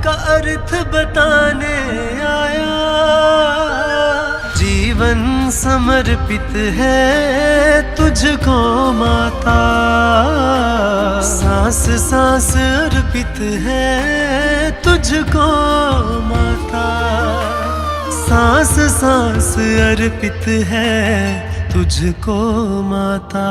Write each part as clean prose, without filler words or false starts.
का अर्थ बताने आया। जीवन समर्पित है तुझको माता, सांस सांस अर्पित है तुझको माता, सांस सांस अर्पित है तुझको माता।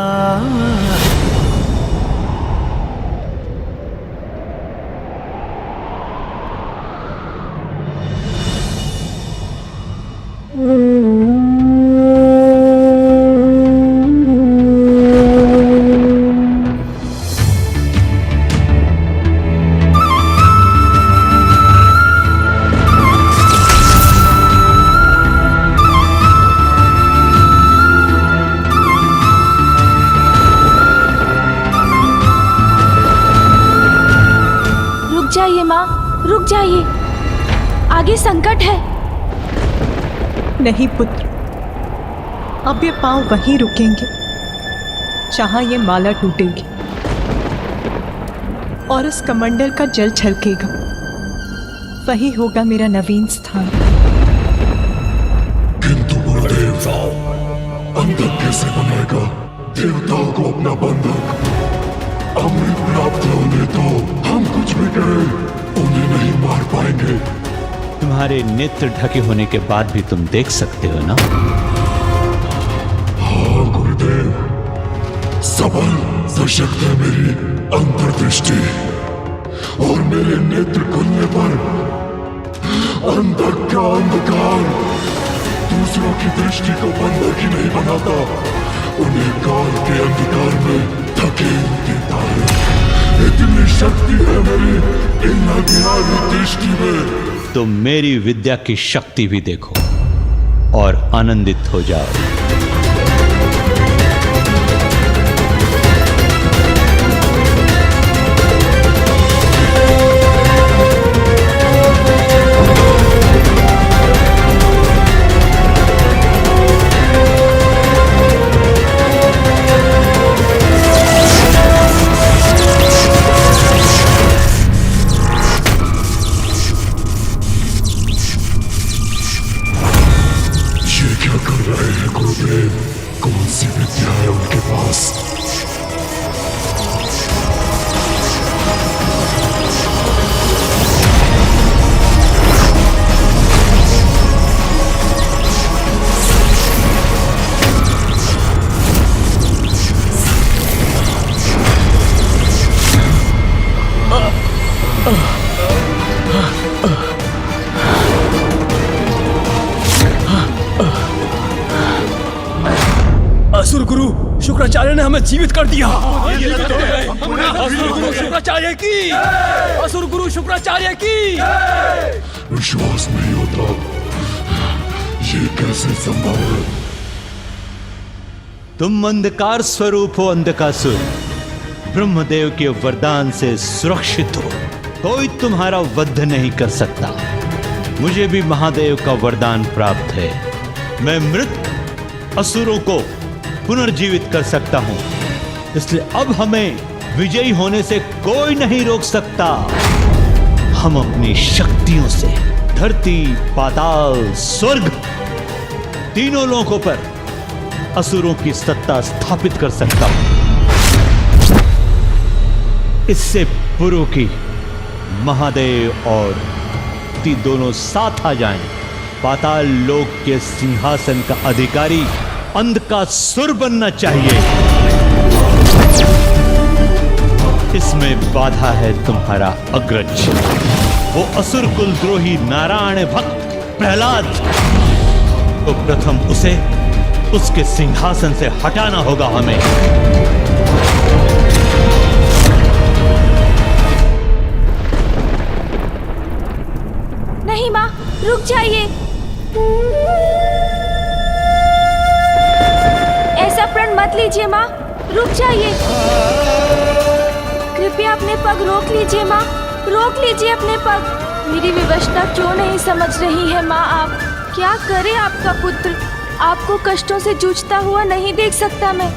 रुक जाइए माँ, रुक जाइए, आगे संकट है। नहीं पुत्र, अब ये पांव वहीं रुकेंगे जहां ये माला टूटेगी और इस कमंडल का जल छलकेगा। वही होगा मेरा नवीन स्थान। किंतु गुरुदेव, बंधक कैसे बनाएगा देवताओं को अपना बंधक? अमृत प्राप्त होने तो हम कुछ भी करें उन्हें नहीं मार पाएंगे। तुम्हारे नेत्र ढके होने के बाद भी तुम देख सकते हो ना? हाँ गुरुदेव, सबल सशक्त है मेरी अंतर्दृष्टि, और मेरे नेत्र खुलने पर अंधक का अंधकार दूसरों की दृष्टि को बंधक ही नहीं बनाता, उन्हें काल के अंधकार में धकेल देता है। इतनी शक्ति है मेरी इन अज्ञानी दृष्टि में। तो मेरी विद्या की शक्ति भी देखो और आनंदित हो जाओ। कौन सी विद्या है उनके पास? असुर गुरु शुक्राचार्य ने हमें जीवित कर दिया। असुर गुरु शुक्राचार्य की, असुर गुरु शुक्राचार्य की। विश्वास नहीं होता, ये कैसे संभव है? तुम अंधकार स्वरूप हो अंधकासुर, ब्रह्मदेव के वरदान से सुरक्षित हो, कोई तुम्हारा वध नहीं कर सकता। मुझे भी महादेव का वरदान प्राप्त है, मैं मृत असुरों को पुनर्जीवित कर सकता हूं, इसलिए अब हमें विजयी होने से कोई नहीं रोक सकता। हम अपनी शक्तियों से धरती, पाताल, स्वर्ग तीनों लोकों पर असुरों की सत्ता स्थापित कर सकता हूं। इससे पूर्व की महादेव और ती दोनों साथ आ जाएं, पाताल लोक के सिंहासन का अधिकारी अंधकासुर बनना चाहिए। इसमें बाधा है तुम्हारा अग्रज, वो असुर कुलद्रोही नारायण भक्त प्रहलाद। तो प्रथम उसे उसके सिंहासन से हटाना होगा हमें। नहीं माँ, रुक जाइए। ऐसा प्रण मत लीजिए माँ, रुक जाइए। कृपया अपने पग रोक लीजिए माँ, रोक लीजिए अपने पग। मेरी विवशता क्यों नहीं समझ रही है माँ आप? क्या करे आपका पुत्र? आपको कष्टों से जूझता हुआ नहीं देख सकता मैं।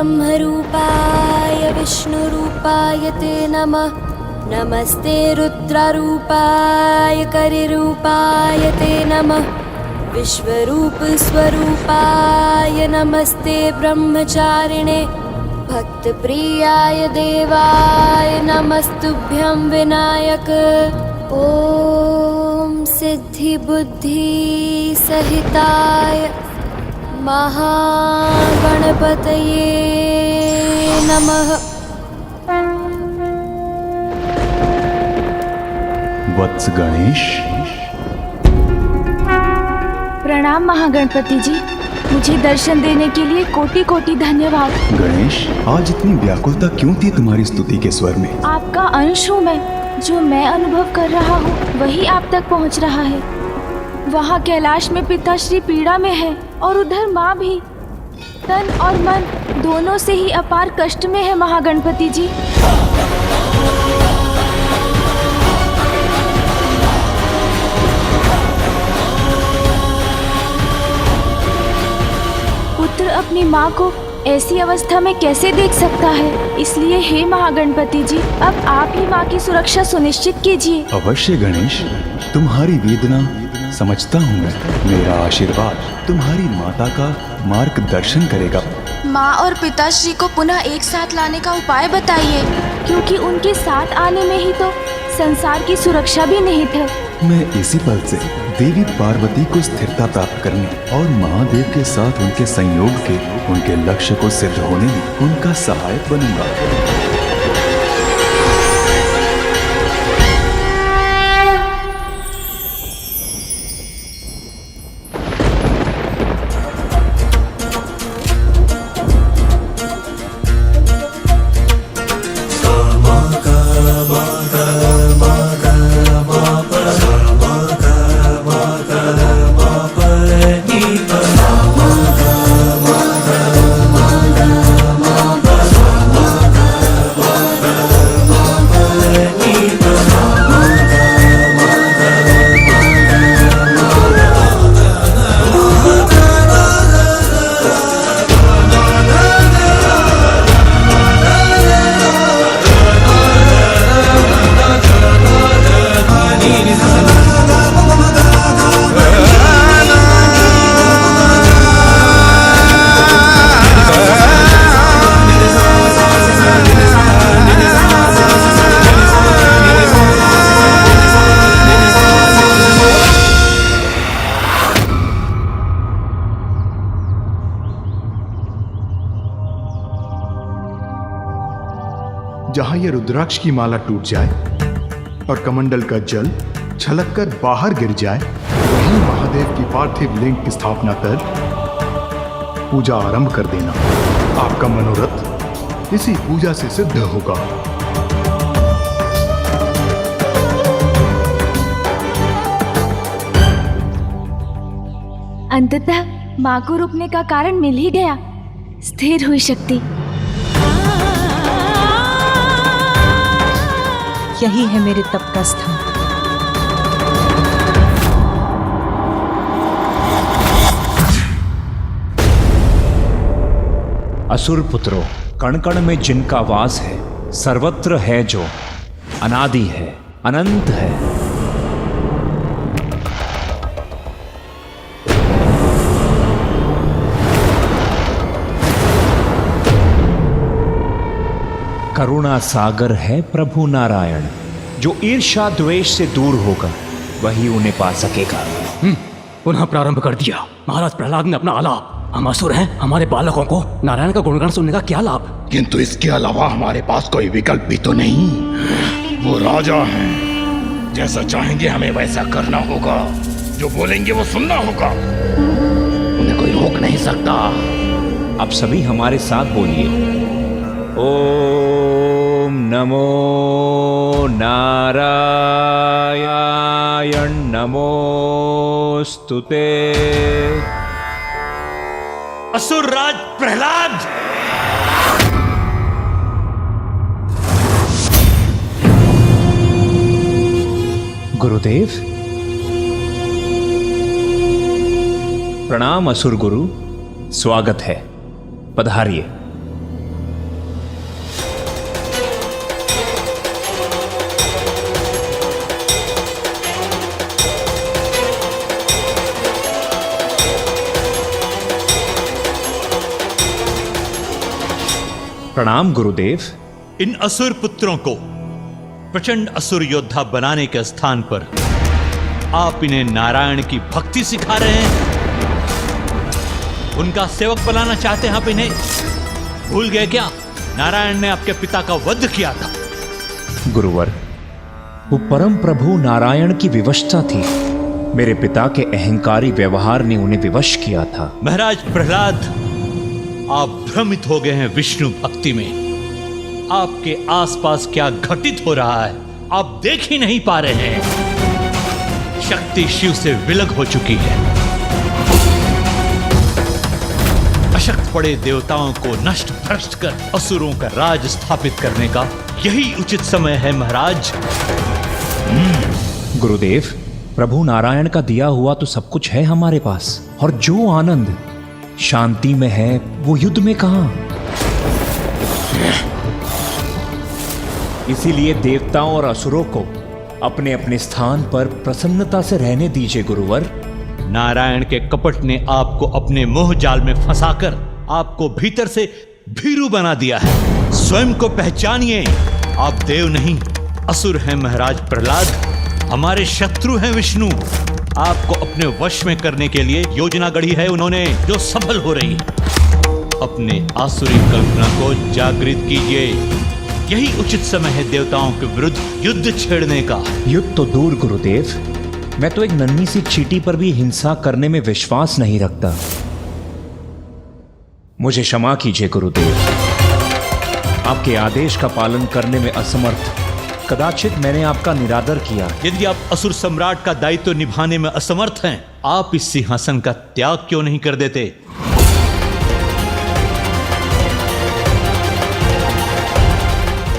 ब्रह्मरूपाय विष्णुरूपाय ते नमः। नमस्ते रुद्ररूपाय करिरूपाय ते नमः। विश्वरूप स्वरूपाय नमस्ते ब्रह्मचारिणे। भक्तप्रियाय देवाय नमस्तुभ्यं विनायक। ॐ सिद्धिबुद्धि सहिताय महागणपतये नमः। वत्स गणेश। प्रणाम महागणपति जी, मुझे दर्शन देने के लिए कोटि कोटि धन्यवाद। गणेश, आज इतनी व्याकुलता क्यों थी तुम्हारी स्तुति के स्वर में? आपका अंश हूँ मैं, जो मैं अनुभव कर रहा हूँ वही आप तक पहुँच रहा है। वहाँ कैलाश में पिताश्री पीड़ा में है और उधर माँ भी तन और मन दोनों से ही अपार कष्ट में है महागणपति जी। पुत्र अपनी माँ को ऐसी अवस्था में कैसे देख सकता है? इसलिए हे महागणपति जी, अब आप ही माँ की सुरक्षा सुनिश्चित कीजिए। अवश्य गणेश, तुम्हारी वेदना समझता हूँ मैं। मेरा आशीर्वाद तुम्हारी माता का मार्गदर्शन करेगा। माँ और पिताश्री को पुनः एक साथ लाने का उपाय बताइए, क्योंकि उनके साथ आने में ही तो संसार की सुरक्षा भी निहित है। मैं इसी पल से देवी पार्वती को स्थिरता प्राप्त करने और महादेव के साथ उनके संयोग के उनके लक्ष्य को सिद्ध होने में उनका सहायक बनूंगा। जहां ये रुद्राक्ष की माला टूट जाए और कमंडल का जल छलककर बाहर गिर जाए, वहीं महादेव की पार्थिव लिंग की स्थापना कर पूजा आरंभ कर देना। आपका मनोरथ इसी पूजा से सिद्ध होगा। अंततः माँ को रुकने का कारण मिल ही गया। स्थिर हुई शक्ति। यही है मेरे तप का स्थान। असुर पुत्रों, कण कण में जिनका वास है, सर्वत्र है जो, अनादि है, अनंत है। करुणा सागर है प्रभु नारायण। जो ईर्ष्या द्वेष से दूर होगा वही उन्हें पा सकेगा। पुनः प्रारंभ कर दिया। महाराज प्रहलाद ने अपना आलाप। हम असुर हैं, हमारे बालकों को नारायण का गुणगान सुनने का क्या लाभ? किंतु इसके अलावा हमारे पास कोई विकल्प भी तो नहीं। वो राजा हैं, जैसा चाहेंगे हमें वैसा करना होगा। जो बोलेंगे वो सुनना होगा। उन्हें कोई रोक नहीं सकता। अब सभी हमारे साथ बोलिए, ओम नमो नारायण नमोस्तुते। असुरराज प्रहलाद, गुरुदेव प्रणाम। असुर गुरु, स्वागत है, पधारिए। प्रणाम गुरुदेव। इन असुर पुत्रों को प्रचंड असुर योद्धा बनाने के स्थान पर आप इन्हें नारायण की भक्ति सिखा रहे हैं, उनका सेवक बनाना चाहते हैं आप इन्हें। भूल गए क्या, नारायण ने आपके पिता का वध किया था। गुरुवर, वो परम प्रभु नारायण की विवशता थी। मेरे पिता के अहंकारी व्यवहार ने उन्हें विवश किया था। महाराज प्रहलाद, आप भ्रमित हो गए हैं विष्णु भक्ति में। आपके आसपास क्या घटित हो रहा है आप देख ही नहीं पा रहे हैं। शक्ति शिव से विलग हो चुकी है। अशक्त पड़े देवताओं को नष्ट भ्रष्ट कर असुरों का राज स्थापित करने का यही उचित समय है महाराज। गुरुदेव, प्रभु नारायण का दिया हुआ तो सब कुछ है हमारे पास, और जो आनंद शांति में है वो युद्ध में कहां। इसीलिए देवताओं और असुरों को अपने अपने स्थान पर प्रसन्नता से रहने दीजिए गुरुवर। नारायण के कपट ने आपको अपने मोह जाल में फंसाकर आपको भीतर से भीरू बना दिया है। स्वयं को पहचानिए, आप देव नहीं असुर हैं महाराज प्रहलाद। हमारे शत्रु हैं विष्णु। आपको अपने वश में करने के लिए योजना गढ़ी है उन्होंने, जो सफल हो रही है। अपने आसुरी कल्पना को जागृत कीजिए। यही उचित समय है देवताओं के विरुद्ध युद्ध छेड़ने का। युद्ध तो दूर गुरुदेव, मैं तो एक नन्ही सी चींटी पर भी हिंसा करने में विश्वास नहीं रखता। मुझे क्षमा कीजिए गुरुदेव, आपके आदेश का पालन करने में असमर्थ कदाचित मैंने आपका निरादर किया। यदि आप असुर सम्राट का दायित्व निभाने में असमर्थ हैं, आप इस सिंहासन का त्याग क्यों नहीं कर देते।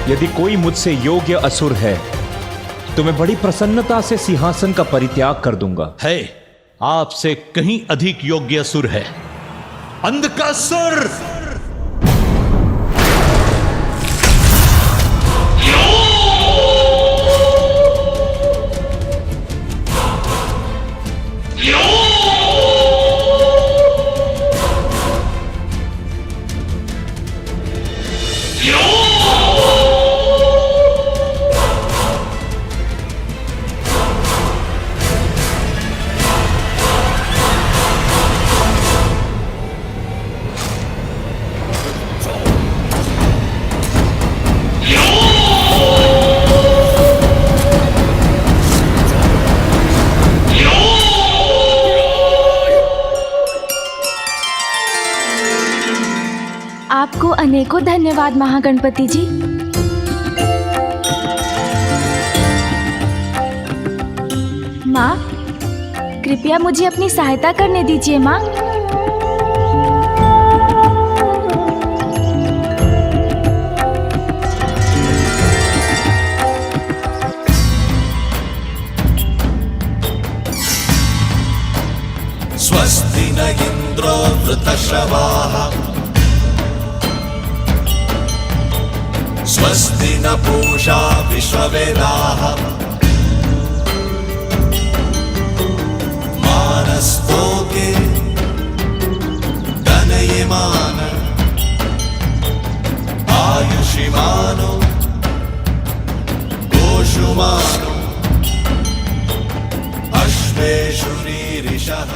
यदि कोई मुझसे योग्य असुर है तो मैं बड़ी प्रसन्नता से सिंहासन का परित्याग कर दूंगा। है, आपसे कहीं अधिक योग्य असुर है, अंधकासुर। आपको अनेकों धन्यवाद महागणपति जी। माँ, कृपया मुझे अपनी सहायता करने दीजिए माँ। स्वस्ति न इंद्रो वृतश्रवाः स्वस्ति न पूषा विश्ववेदाः मानस्तोके धनयमान आयुषिमानो गोषुमानो अश्वेषुरीरिषः।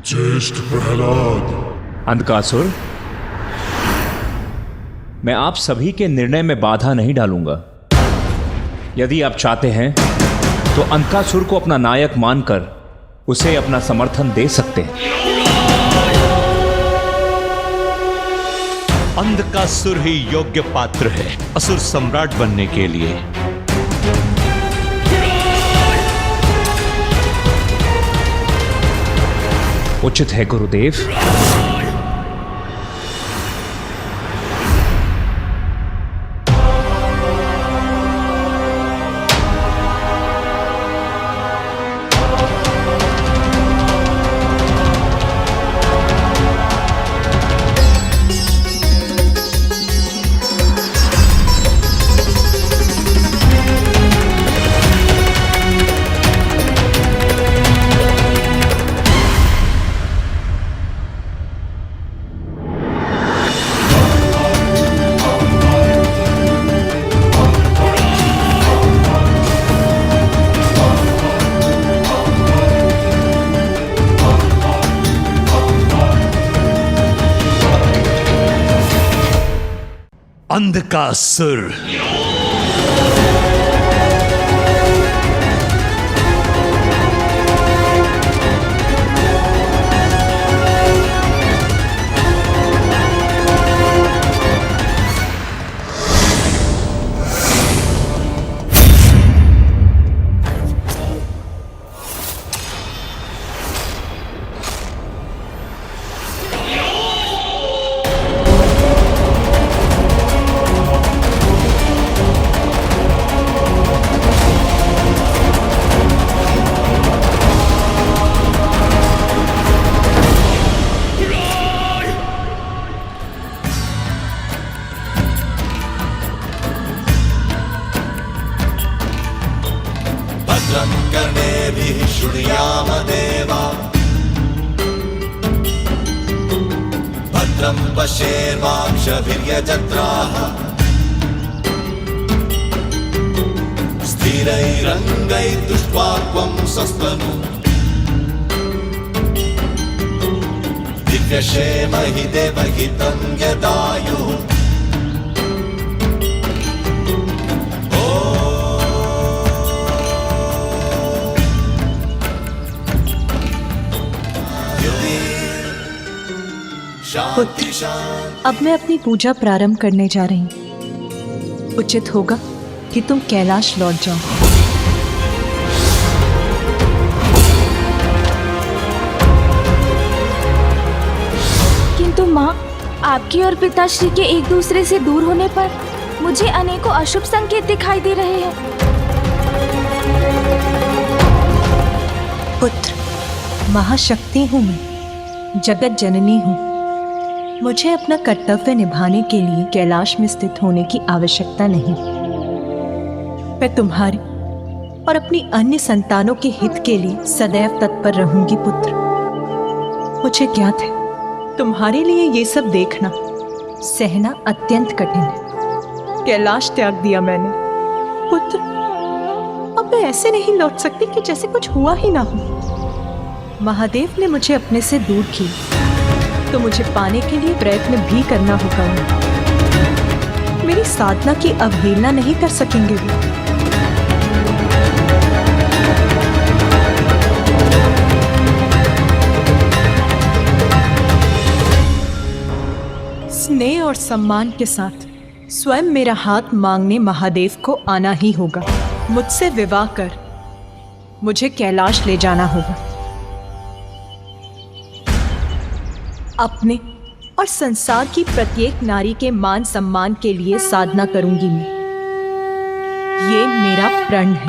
ज्येष्ठ प्रहलाद। अंधकासुर, मैं आप सभी के निर्णय में बाधा नहीं डालूंगा। यदि आप चाहते हैं तो अंधकासुर को अपना नायक मानकर उसे अपना समर्थन दे सकते हैं। अंधकासुर ही योग्य पात्र है असुर सम्राट बनने के लिए। उचित है गुरुदेव। अंधकासुर। भद्रं कर्णेभिः शृणुयाम देवा भद्रं पश्येर्वाक्षभिर्यजत्राः स्थिरैरङ्गैर्दुष्ट्वाक्वं सस्तनु दिव्यक्षेमहि देवहितं यदायुः पुत्र, अब मैं अपनी पूजा प्रारंभ करने जा रही हूँ। उचित होगा कि तुम कैलाश लौट जाओ। किंतु माँ, आपकी और पिताश्री के एक दूसरे से दूर होने पर मुझे अनेकों अशुभ संकेत दिखाई दे रहे हैं। पुत्र, महाशक्ति हूँ मैं, जगत जननी हूँ। मुझे अपना कर्तव्य निभाने के लिए कैलाश में स्थित होने की आवश्यकता नहीं। मैं तुम्हारे और अपनी अन्य संतानों के हित के लिए सदैव तत्पर रहूंगी पुत्र। मुझे ज्ञात है तुम्हारे लिए ये सब देखना सहना अत्यंत कठिन है। कैलाश त्याग दिया मैंने पुत्र। अब मैं ऐसे नहीं लौट सकती कि जैसे कुछ हुआ ही ना हो। महादेव ने मुझे अपने से दूर किया तो मुझे पाने के लिए प्रयत्न भी करना होगा। मेरी साधना की अवहेलना नहीं कर सकेंगे वो। स्नेह और सम्मान के साथ स्वयं मेरा हाथ मांगने महादेव को आना ही होगा। मुझसे विवाह कर मुझे कैलाश ले जाना होगा। अपने और संसार की प्रत्येक नारी के मान सम्मान के लिए साधना करूंगी मैं। ये मेरा प्रण है।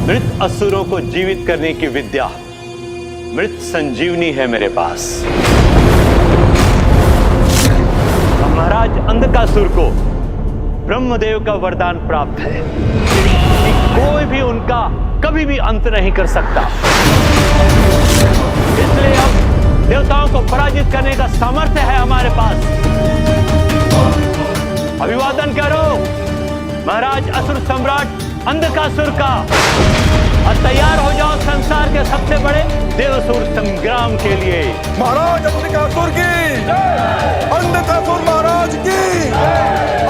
मृत असुरों को जीवित करने की विद्या मृत संजीवनी है मेरे पास। महाराज अंधकासुर को ब्रह्मदेव का वरदान प्राप्त है कि कोई भी उनका कभी भी अंत नहीं कर सकता। इसलिए अब देवताओं को पराजित करने का सामर्थ्य है हमारे पास। अभिवादन करो महाराज असुर सम्राट अंधकासुर का और तैयार हो जाओ संसार के सबसे बड़े देवासुर संग्राम के लिए। महाराज अंधकासुर की, अंधकासुर महाराज की,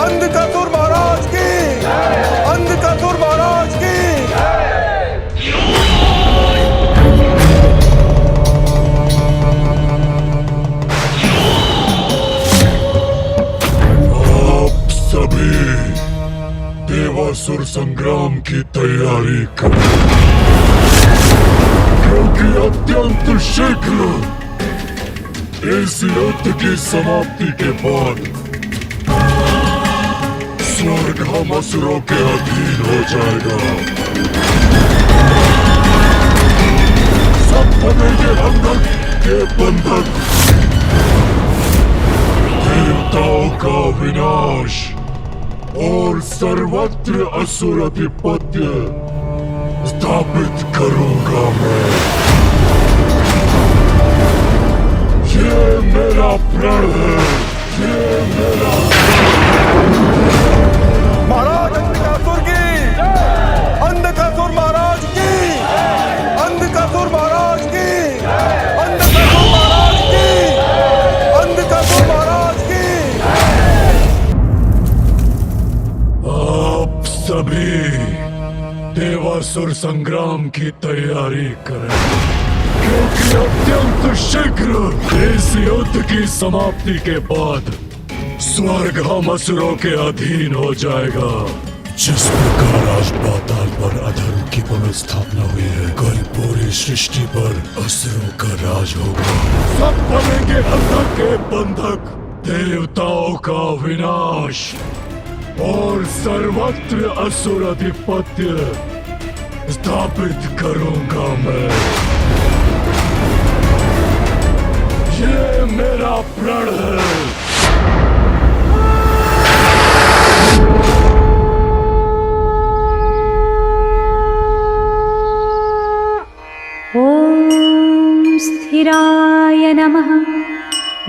अंधकासुर महाराज की, अंधकासुर महाराज की। आप सभी देवासुर संग्राम की तैयारी करें, क्योंकि अत्यंत शीघ्र इस युद्ध की समाप्ति के बाद स्वर्ग हम असुरों के अधीन हो जाएगा। सब बनेंगे बंधक के बंधक। देवताओं का विनाश और सर्वत्र असुर अधिपत्य स्थापित करूंगा मैं। ये मेरा प्रण है, ये मेरा महाराज अंधकासुर की, अंधकासुर महाराज की, अंधकासुर सभी देवासुर संग्राम की तैयारी करें, क्योंकि अत्यंत शीघ्र इस युद्ध की समाप्ति के बाद स्वर्ग हम असुरों के अधीन हो जाएगा। जिस प्रकार आज पाताल पर अधर्म की पुनर्स्थापना हुई है, कल पूरी सृष्टि पर असुरों का राज होगा। सब बनेंगे अंधक के बंधक, देवताओं का विनाश और सर्वत्र असुर अधिपत्य स्थापित करूंगा मैं। ये मेरा प्रण है। ॐ स्थिराय नमः।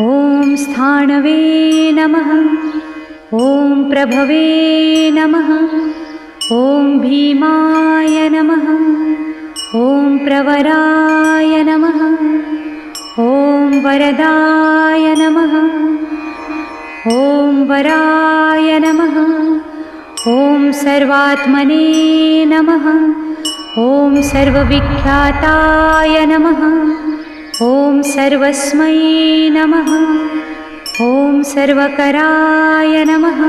ॐ स्थाणवे नमः। ॐ प्रभवे नमः। ॐ भीमाय नमः। ॐ प्रवराय नमः। ॐ वरदाय नमः। ॐ वराय नमः। ॐ सर्वात्मने नमः। ॐ सर्वविख्याताय नमः। ॐ सर्वस्मै नमः। ॐ सर्वकराय नमः।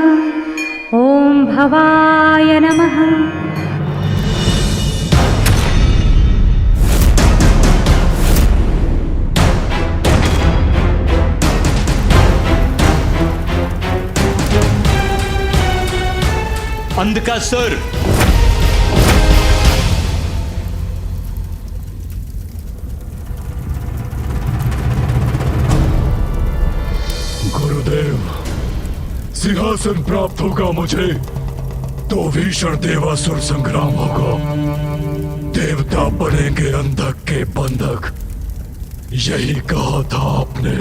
ॐ भवाय नमः। अंधकासुर, गुरुदेव, सिंहासन प्राप्त होगा मुझे तो भीषण देवासुर संग्राम होगा। देवता बनेंगे अंधक के बंधक, यही कहा था आपने।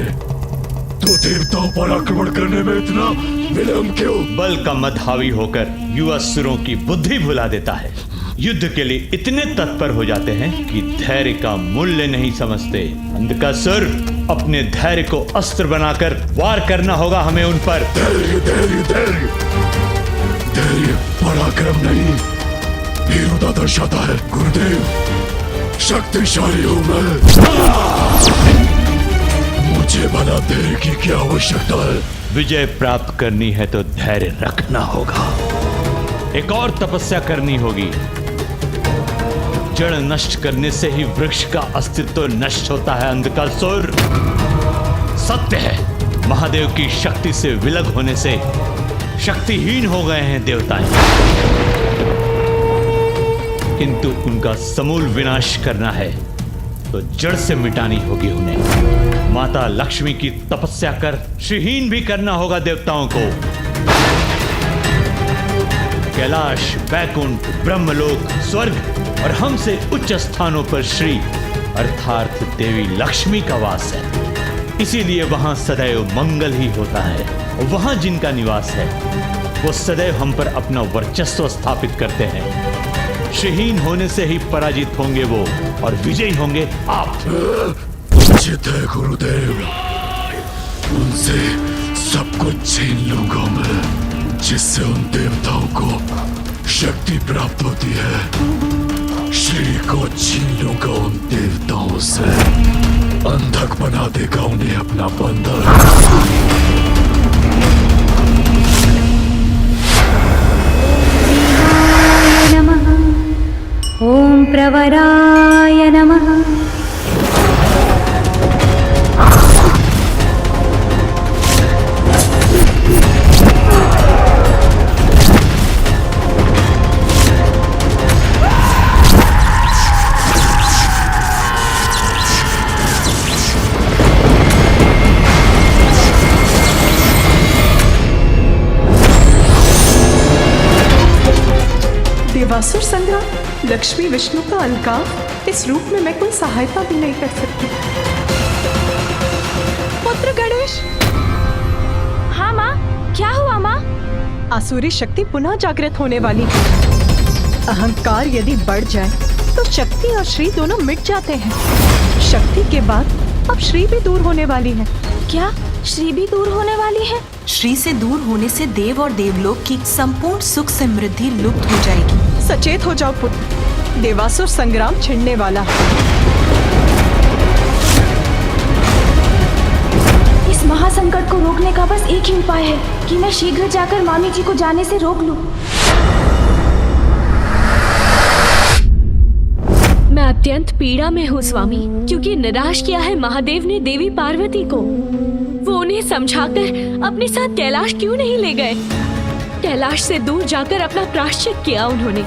तो देवताओं पर आक्रमण करने में इतना विलंब क्यों? बल का मद हावी होकर युवा असुरों की बुद्धि भुला देता है। युद्ध के लिए इतने तत्पर हो जाते हैं कि धैर्य का मूल्य नहीं समझते। अंधकासुर, अपने धैर्य को अस्त्र बनाकर वार करना होगा हमें उन पर। धैर्य धैर्य धैर्य धैर्य पराक्रम नहीं, वीरता दर्शाता है। गुरुदेव, शक्तिशाली हूं मैं, मुझे भला धैर्य की क्या आवश्यकता है? विजय प्राप्त करनी है तो धैर्य रखना होगा। एक और तपस्या करनी होगी। जड़ नष्ट करने से ही वृक्ष का अस्तित्व नष्ट होता है। अंधकासुर, सत्य है, महादेव की शक्ति से विलग होने से शक्तिहीन हो गए हैं देवताएं, किंतु उनका समूल विनाश करना है तो जड़ से मिटानी होगी उन्हें। माता लक्ष्मी की तपस्या कर श्रीहीन भी करना होगा देवताओं को। कैलाश, वैकुंठ, ब्रह्मलोक, स्वर्ग और हमसे उच्च स्थानों पर श्री अर्थात देवी लक्ष्मी का वास है। इसीलिए वहां सदैव मंगल ही होता है। वहां जिनका निवास है वो सदैव हम पर अपना वर्चस्व स्थापित करते हैं। श्रीहीन होने से ही पराजित होंगे वो और विजयी होंगे आप। उचित है गुरुदेव, उनसे सब कुछ छीन लूंगा मैं, जिससे उन देवताओं को शक्ति प्राप्त होती है। श्री को छीन लूंगा उन देवताओं से, अंधक बना देगा उन्हें अपना बंधन। नमः। ॐ प्रवराय नमः। देवासुर संग्राम, लक्ष्मी विष्णु का अलगाव, इस रूप में मैं कोई सहायता भी नहीं कर सकती। पुत्र गणेश। हाँ माँ, क्या हुआ माँ? आसुरी शक्ति पुनः जागृत होने वाली है। अहंकार यदि बढ़ जाए तो शक्ति और श्री दोनों मिट जाते हैं। शक्ति के बाद अब श्री भी दूर होने वाली है। क्या श्री भी दूर होने वाली है। श्री से दूर होने से देव और देवलोक की संपूर्ण सुख समृद्धि लुप्त हो जाएगी। सचेत हो जाओ पुत्र, देवासुर संग्राम छिड़ने वाला है। इस महासंकट को रोकने का बस एक ही उपाय है कि मैं शीघ्र जाकर मामी जी को जाने से रोक लूं। मैं अत्यंत पीड़ा में हूँ स्वामी, क्योंकि निराश किया है महादेव ने देवी पार्वती को। वो उन्हें समझाकर अपने साथ कैलाश क्यों नहीं ले गए? कैलाश से दूर जाकर अपना प्रायश्चित किया उन्होंने।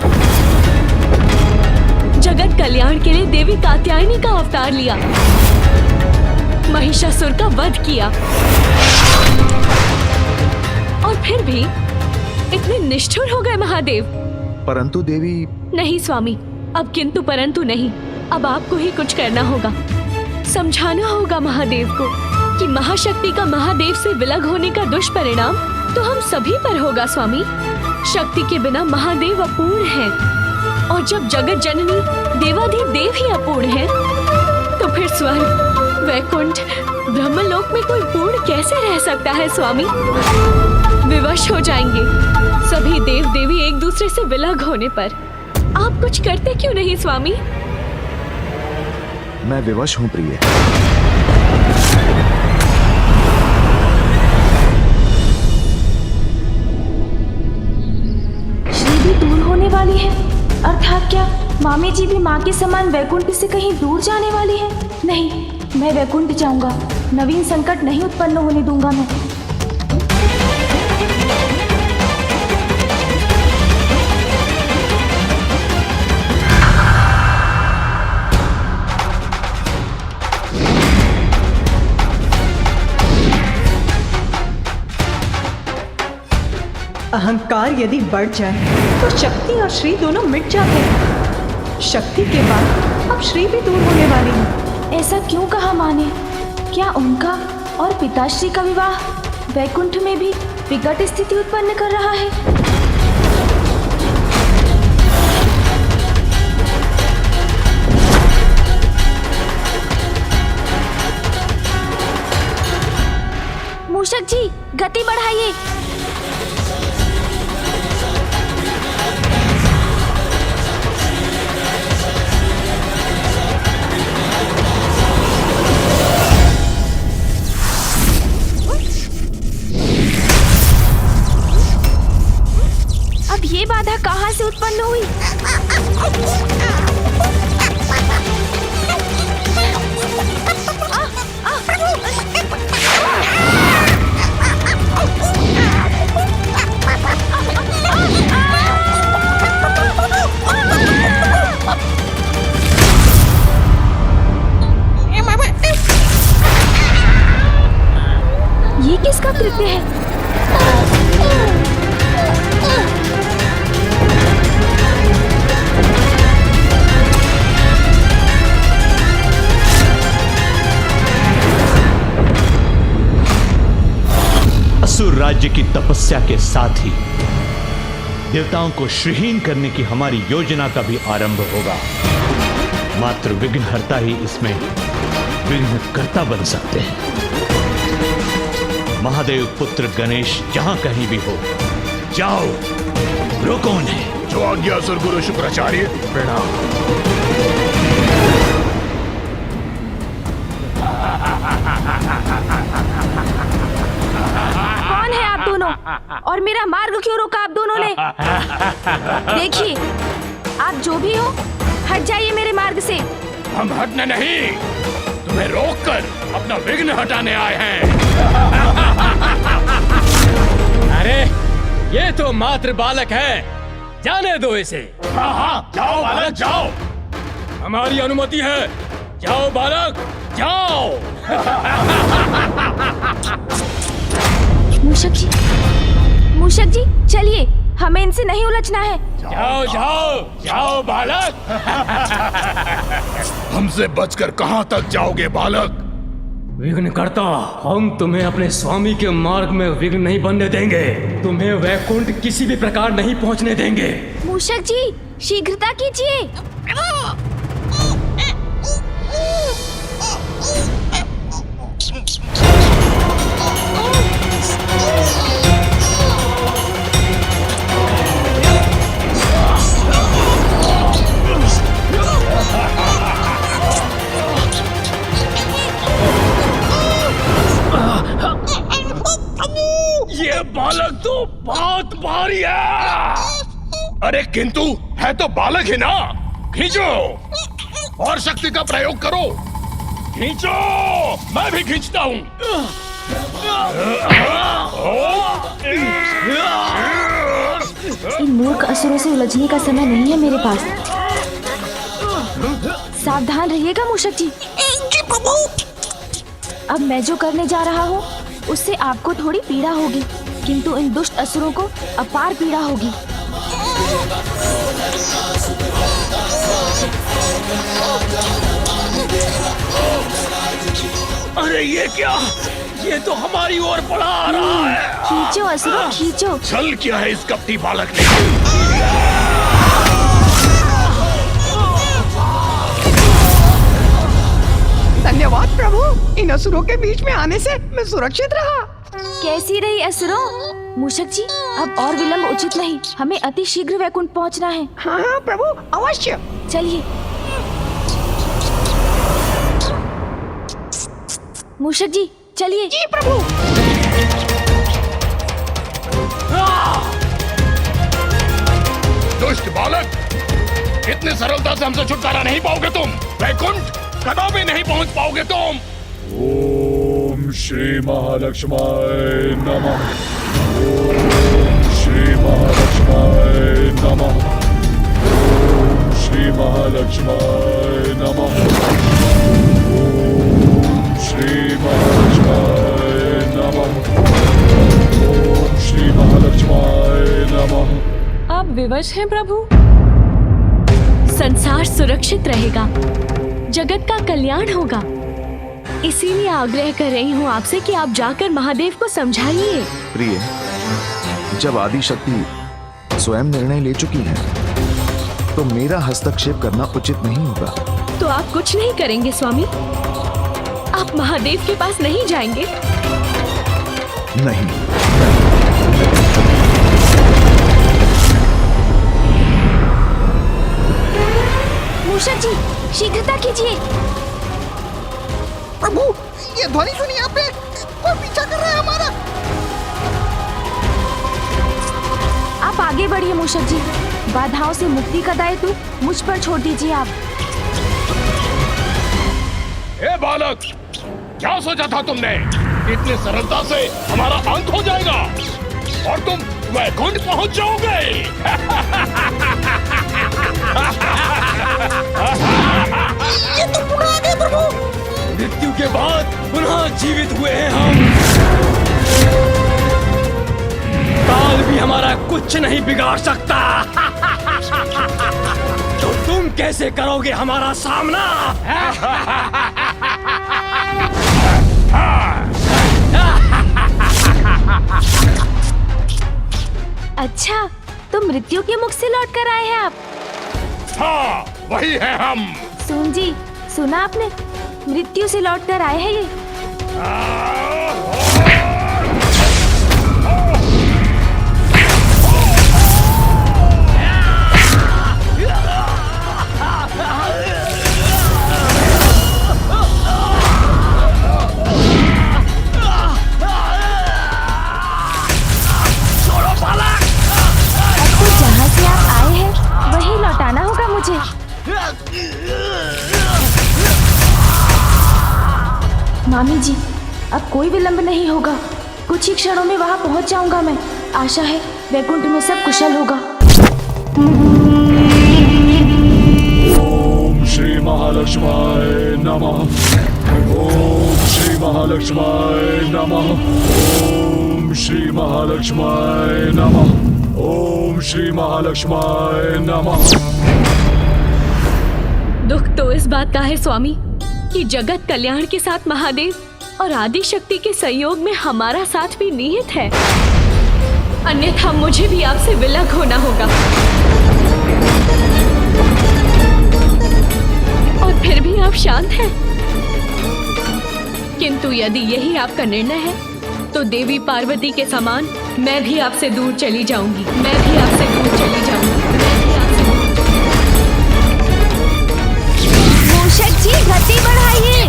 जगत कल्याण के लिए देवी कात्यायनी का अवतार लिया, महिषासुर का वध किया, और फिर भी इतने निष्ठुर हो गए महादेव। परंतु देवी। नहीं स्वामी, अब किंतु परंतु नहीं, अब आपको ही कुछ करना होगा। समझाना होगा महादेव को कि महाशक्ति का महादेव से विलग होने का दुष्परिणाम तो हम सभी पर होगा स्वामी। शक्ति के बिना महादेव अपूर्ण है, और जब जगत जननी देवाधिदेव ही अपूर्ण है, तो फिर स्वर्ग, वैकुंठ, ब्रह्मलोक में कोई पूर्ण कैसे रह सकता है स्वामी? विवश हो जाएंगे सभी देव देवी एक दूसरे से विलग होने पर। आप कुछ करते क्यों नहीं स्वामी? मैं विवश हूँ प्रिय। श्री भी दूर होने वाली है, अर्थात क्या मामी जी भी माँ के समान वैकुंठ से कहीं दूर जाने वाली है? नहीं, मैं वैकुंठ जाऊंगा, नवीन संकट नहीं उत्पन्न होने दूंगा मैं। अहंकार यदि बढ़ जाए तो शक्ति और श्री दोनों मिट जाते हैं। शक्ति के बाद अब श्री भी दूर होने वाली है। ऐसा क्यों कहा माँ ने? क्या उनका और पिताश्री का विवाह वैकुंठ में भी विकट स्थिति उत्पन्न कर रहा है? मूषक जी, गति बढ़ाइए। अब ये बाधा कहाँ से उत्पन्न हुई? ये किसका कृत्य है? असुर राज्य की तपस्या के साथ ही देवताओं को श्रीहीन करने की हमारी योजना का भी आरंभ होगा। मात्र विघ्नहर्ता ही इसमें विघ्नकर्ता बन सकते हैं। महादेव पुत्र गणेश जहां कहीं भी हो, जाओ, रोको उन्हें। जो आज्ञा सद्गुरु शुक्राचार्य। प्रणाम। कौन है आप दोनों और मेरा मार्ग क्यों रोका आप दोनों ने? देखिए, आप जो भी हो, हट जाइए मेरे मार्ग से। हम हटने नहीं, तुम्हें रोककर अपना विघ्न हटाने आए हैं। अरे ये तो मात्र बालक है, जाने दो इसे। हाँ हाँ, जाओ बालक जाओ, हमारी अनुमति है। जाओ बालक जाओ। मूषक जी चलिए, हमें इनसे नहीं उलझना है। जाओ जाओ जाओ बालक। हमसे बचकर कहां तक जाओगे बालक? विघ्नकर्ता, हम तुम्हें अपने स्वामी के मार्ग में विघ्न नहीं बनने देंगे। तुम्हें वैकुंठ किसी भी प्रकार नहीं पहुंचने देंगे। मूषक जी शीघ्रता कीजिए। ये बालक तो बहुत भारी है। अरे किंतु है तो बालक ही ना। खींचो और शक्ति का प्रयोग करो। खींचो, मैं भी खींचता हूँ। इन मूर्ख असुरों से उलझने का समय नहीं है मेरे पास। सावधान रहिएगा मूषक जी। जी प्रभु। अब मैं जो करने जा रहा हूँ उससे आपको थोड़ी पीड़ा होगी, किंतु इन दुष्ट असुरों को अपार पीड़ा होगी। अरे ये क्या? ये तो हमारी ओर बढ़ा आ रहा है। खींचो असुरों, खींचो। चल क्या है इस कपटी बालक ने? धन्यवाद प्रभु, इन असुरों के बीच में आने से मैं सुरक्षित रहा। कैसी रही असुरों? मूषक जी, अब और विलंब उचित नहीं, हमें अति शीघ्र वैकुंठ पहुंचना है। हाँ हाँ प्रभु, अवश्य। चलिए। मूषक जी चलिए। जी प्रभु। दुष्ट बालक, इतनी सरलता से हमसे छुटकारा नहीं पाओगे तुम। वैकुंठ कदापि नहीं पहुंच पाओगे तुम। ओम श्री महालक्ष्माय नमः। ओम श्री महालक्ष्माय नमः। ओम श्री महालक्ष्माय नमः। ओम श्री महालक्ष्माय नमः। ओम श्री महालक्ष्माय नमः। आप विवश हैं प्रभु? संसार सुरक्षित रहेगा, जगत का कल्याण होगा, इसीलिए आग्रह कर रही हूँ आपसे कि आप जाकर महादेव को समझाइए। प्रिय, जब आदि शक्ति स्वयं निर्णय ले चुकी हैं, तो मेरा हस्तक्षेप करना उचित नहीं होगा। तो आप कुछ नहीं करेंगे स्वामी? आप महादेव के पास नहीं जाएंगे? नहीं। मूषक जी शीघ्रता कीजिए। प्रभु, ये ध्वनि सुनिए आपने? कोई पीछा कर रहा है हमारा। आप आगे बढ़िए मूषक जी, बाधाओं से मुक्ति का दायित्व मुझ पर छोड़ दीजिए आप। ए बालक, क्या सोचा था तुमने? इतनी सरलता से हमारा अंत हो जाएगा और तुम वैकुंठ पहुंच जाओगे। ये तो पुनः आ गए प्रभु। मृत्यु के बाद पुनः जीवित हुए हैं हम। काल भी हमारा कुछ नहीं बिगाड़ सकता। तो तुम कैसे करोगे हमारा सामना? अच्छा, तो मृत्यु के मुख से लौट कर आए हैं आप? हाँ, वही है हम। सुन जी, सुना आपने? मृत्यु से लौट कर आए हैं ये। जहाँ से आप आए हैं वही लौटाना होगा मुझे। मामी जी, अब कोई विलंब नहीं होगा, कुछ ही क्षणों में वहाँ पहुँच जाऊंगा मैं। आशा है वैकुंठ में सब कुशल होगा। ओम श्री महालक्ष्माय नमः। ओम श्री महालक्ष्माय नमः। ओम श्री महालक्ष्माय नमः। ओम श्री महालक्ष्माय नमः। दुख तो इस बात का है स्वामी कि जगत कल्याण के साथ महादेव और आदि शक्ति के सहयोग में हमारा साथ भी निहित है, अन्यथा मुझे भी आपसे विलग होना होगा। और फिर भी आप शांत हैं। किंतु यदि यही आपका निर्णय है तो देवी पार्वती के समान मैं भी आपसे दूर चली जाऊंगी। मैं भी आपसे दूर चली जाऊंगी। मैं भी आपसे दूर मूषक जी गति बढ़ाइए।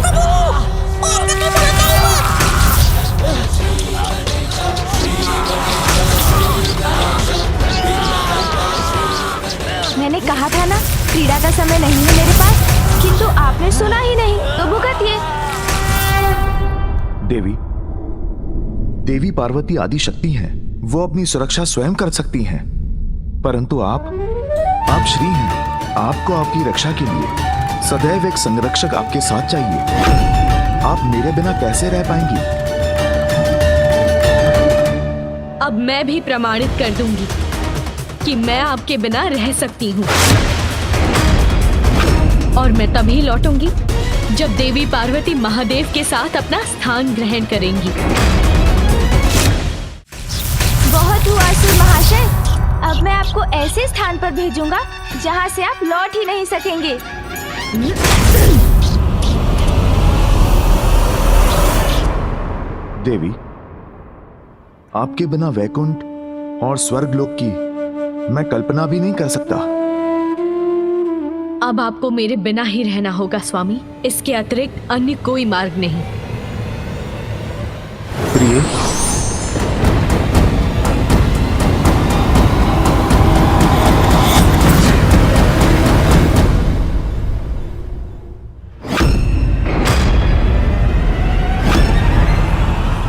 मैंने कहा था ना क्रीड़ा का समय नहीं है मेरे पास, किंतु आपने सुना ही नहीं तो भुगतिए। देवी पार्वती आदि शक्ति हैं, वो अपनी सुरक्षा स्वयं कर सकती हैं, परंतु आप श्री हैं। आपको आपकी रक्षा के लिए सदैव एक संरक्षक आपके साथ चाहिए। आप मेरे बिना कैसे रह पाएंगी? अब मैं भी प्रमाणित कर दूंगी कि मैं आपके बिना रह सकती हूँ, और मैं तभी लौटूंगी जब देवी पार्वती महादेव के साथ अपना स्थान ग्रहण करेंगी। बहुत हुआ असुर महाशय, अब मैं आपको ऐसे स्थान पर भेजूंगा जहाँ से आप लौट ही नहीं सकेंगे। देवी, आपके बिना वैकुंठ और स्वर्गलोक की मैं कल्पना भी नहीं कर सकता। अब आपको मेरे बिना ही रहना होगा स्वामी, इसके अतिरिक्त अन्य कोई मार्ग नहीं। प्रिय,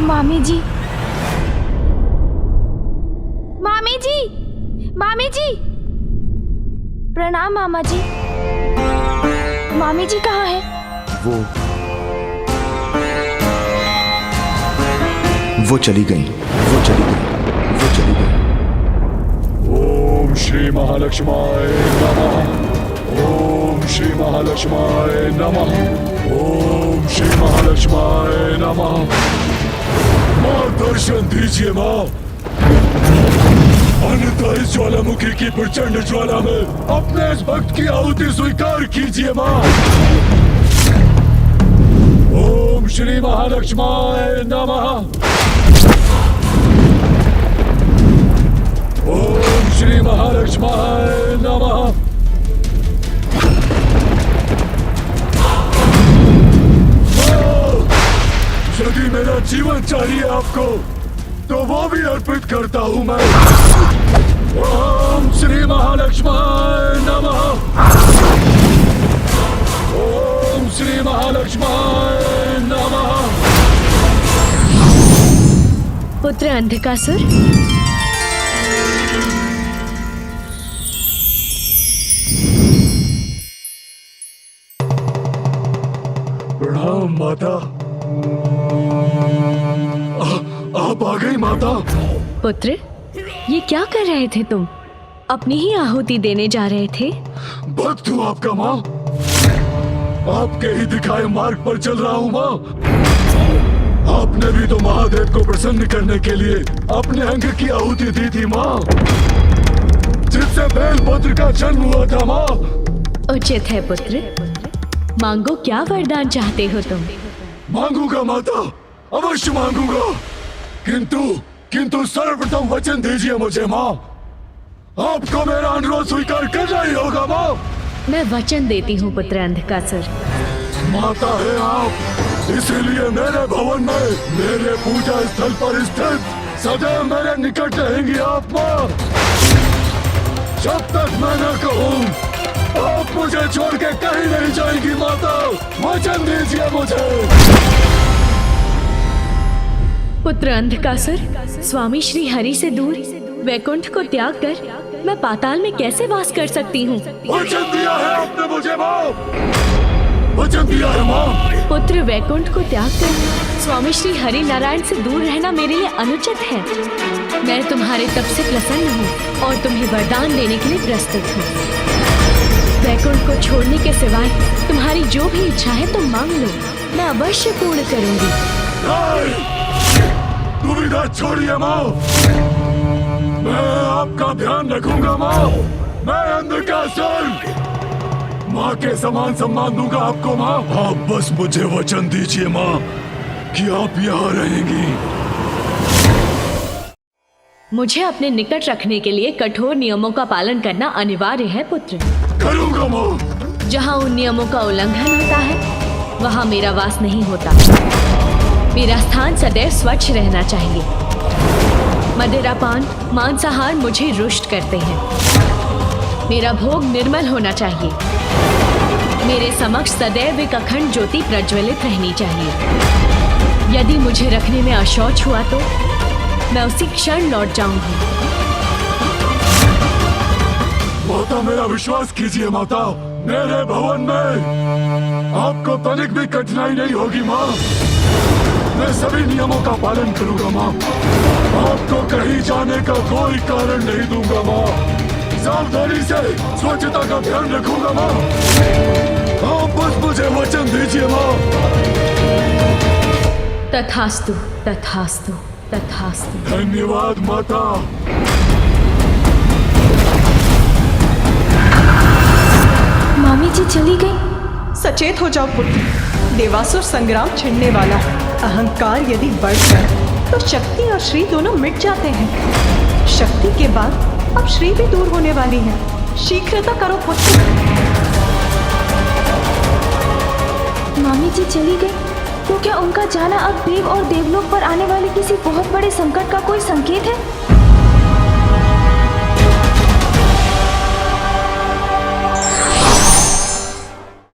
मामी जी, मामी जी, मामी जी, प्रणाम मामा जी। मामी जी कहाँ है? वो चली गई। ओम श्री महालक्ष्माय नमः। ओम श्री महालक्ष्माय नमः। ओम श्री महालक्ष्माय नमः। माँ दर्शन दीजिए माँ, अन्यथा इस ज्वालामुखी की प्रचंड ज्वाला में अपने इस भक्त की आहुति स्वीकार कीजिए माँ। ओम श्री महालक्ष्माय नमः। ओम श्री महालक्ष्माय नमः। यदि मेरा जीवन चाहिए आपको तो वो भी अर्पित करता हूँ मैं। ओम श्री महालक्ष्माय नमः। ओम श्री महालक्ष्माय नमः। पुत्र अंधकासुर, प्रणाम माता। आप आ गई माता। पुत्र, ये क्या कर रहे थे तुम? अपनी ही आहुति देने जा रहे थे? भक्त हूँ आपका माँ, आपके ही दिखाए मार्ग पर चल रहा हूँ माँ। आपने भी तो महादेव को प्रसन्न करने के लिए अपने अंग की आहुति दी थी माँ, जिससे बेलपुत्र का जन्म हुआ था माँ। उचित है पुत्र, मांगो, क्या वरदान चाहते हो तुम? मांगूंगा माता, अवश्य मांगूंगा, किंतु सर्वप्रथम वचन दीजिए मुझे माँ। आपको मेरा अनुरोध स्वीकार करना ही होगा माँ। मैं वचन देती हूँ पुत्र अंधकासुर। माता है आप, इसीलिए मेरे भवन में, मेरे पूजा स्थल पर स्थित सदैव मेरे निकट रहेंगी आप माँ। जब तक मैं न कहूँ आप मुझे छोड़ के कहीं नहीं जाएंगी माता। वचन दीजिए मुझे। पुत्र अंधकासुर, स्वामी श्री हरि से दूर वैकुंठ को त्याग कर मैं पाताल में कैसे वास कर सकती हूँ? वचन दिया है आपने मुझे माँ, वचन दिया है माँ। पुत्र, वैकुंठ को त्याग कर स्वामी श्री हरि नारायण से दूर रहना मेरे लिए अनुचित है। मैं तुम्हारे तप से प्रसन्न हूँ और तुम्हें वरदान देने के लिए प्रस्तुत हूँ। वैकुंठ को छोड़ने के सिवाय तुम्हारी जो भी इच्छा है तुम मांग लो, मैं अवश्य पूर्ण करूँगी। दुविधा छोड़िए माँ, मैं आपका ध्यान रखूंगा माँ। मैं अंधकासुर, माँ के समान सम्मान दूंगा आपको माँ। आप बस मुझे वचन दीजिए माँ कि आप यहाँ रहेंगी। मुझे अपने निकट रखने के लिए कठोर नियमों का पालन करना अनिवार्य है पुत्र। करूंगा माँ। जहाँ उन नियमों का उल्लंघन होता है वहाँ मेरा वास नहीं होता। मेरा स्थान सदैव स्वच्छ रहना चाहिए। मदिरापान, मांसाहार मुझे रुष्ट करते हैं। मेरा भोग निर्मल होना चाहिए। मेरे समक्ष सदैव एक अखंड ज्योति प्रज्वलित रहनी चाहिए। यदि मुझे रखने में अशौच हुआ तो मैं उसी क्षण लौट जाऊंगी। माता, मेरा विश्वास कीजिए माता, मेरे भवन में आपको तनिक भी कठिनाई नहीं होगी माँ। मैं सभी नियमों का पालन करूंगा माँ। आपको कहीं जाने का कोई कारण नहीं दूंगा माँ। सावधानी से स्वच्छता का ध्यान रखूंगा माँ। आप बस मुझे वचन दीजिए माँ। तथास्तु, तथास्तु, तथास्तु। धन्यवाद माता। मामी जी चली गई। सचेत हो जाओ पुत्र, देवासुर संग्राम छिड़ने वाला है। अहंकार यदि बढ़ जाए तो शक्ति और श्री दोनों मिट जाते हैं। शक्ति के बाद अब श्री भी दूर होने वाली है। शीघ्रता करो पुत्र। मामी जी चली गई तो क्या उनका जाना अब देव और देवलोक पर आने वाले किसी बहुत बड़े संकट का कोई संकेत है?